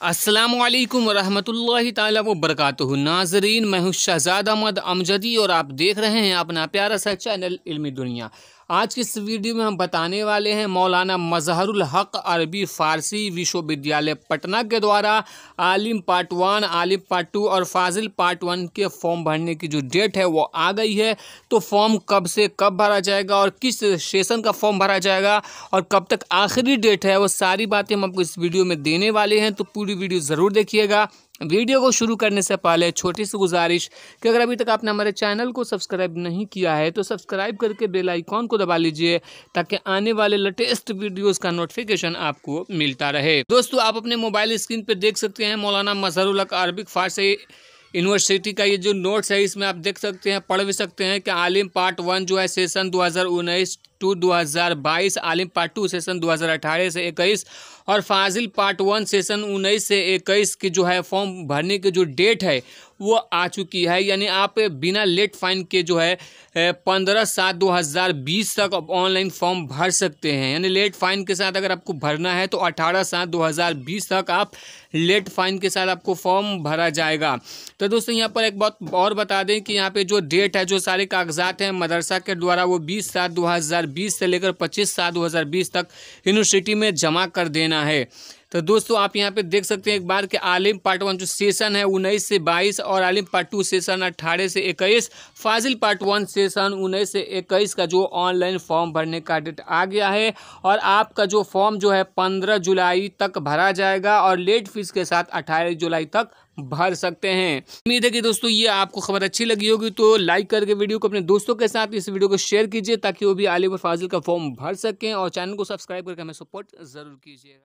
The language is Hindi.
अस्सलामुअलैकुम रहमतुल्लाहि ताला व बरकातुहू। नाजरीन, मैं हूँ शहजाद अहमद अमजदी और आप देख रहे हैं अपना प्यारा सा चैनल इल्मी दुनिया। आज की इस वीडियो में हम बताने वाले हैं मौलाना मजहरुल हक अरबी फ़ारसी विश्वविद्यालय पटना के द्वारा आलिम पार्ट 1, आलिम पार्ट 2 और फाजिल पार्ट 1 के फॉर्म भरने की जो डेट है वो आ गई है। तो फॉर्म कब से कब भरा जाएगा और किस सेशन का फॉर्म भरा जाएगा और कब तक आखिरी डेट है, वो सारी बातें हम आपको इस वीडियो में देने वाले हैं। तो पूरी वीडियो ज़रूर देखिएगा। वीडियो को शुरू करने से पहले छोटी सी गुजारिश कि अगर अभी तक आपने हमारे चैनल को सब्सक्राइब नहीं किया है तो सब्सक्राइब करके बेल आइकॉन को दबा लीजिए ताकि आने वाले लेटेस्ट वीडियोस का नोटिफिकेशन आपको मिलता रहे। दोस्तों, आप अपने मोबाइल स्क्रीन पर देख सकते हैं मौलाना मजहरुल हक अरबिक फ़ारसी यूनिवर्सिटी का ये जो नोट्स है, इसमें आप देख सकते हैं, पढ़ भी सकते हैं कि आलिम पार्ट 1 जो है सेशन 2019 टू 2022, आलिम पार्ट 2 सेशन 2018 से 21 और फाजिल पार्ट 1 सेशन 19 से 21 की जो है फॉर्म भरने की जो डेट है वो आ चुकी है। यानी आप बिना लेट फाइन के जो है 15/7/2020 तक ऑनलाइन फॉर्म भर सकते हैं। यानी लेट फाइन के साथ अगर आपको भरना है तो 18/7/2020 तक आप लेट फाइन के साथ आपको फॉर्म भरा जाएगा। तो दोस्तों, यहाँ पर एक बात और बता दें कि यहाँ पे जो डेट है, जो सारे कागजात हैं मदरसा के द्वारा, वो 20/7/2020 से लेकर 25/7/2020 तक यूनिवर्सिटी में जमा कर देना है। तो दोस्तों, आप यहाँ पे देख सकते हैं एक बार कि आलिम पार्ट 1 जो सेशन है 19 से 22 और आलिम पार्ट 2 सेशन 18 से 21, फाजिल पार्ट 1 सेशन 19 से 21 का जो ऑनलाइन फॉर्म भरने का डेट आ गया है और आपका जो फॉर्म जो है 15 जुलाई तक भरा जाएगा और लेट फीस के साथ 18 जुलाई तक भर सकते हैं। उम्मीद है कि दोस्तों ये आपको खबर अच्छी लगी होगी, तो लाइक करके वीडियो को अपने दोस्तों के साथ इस वीडियो को शेयर कीजिए ताकि वो भी आलिम और फाजिल का फॉर्म भर सकें और चैनल को सब्सक्राइब करके हमें सपोर्ट ज़रूर कीजिएगा।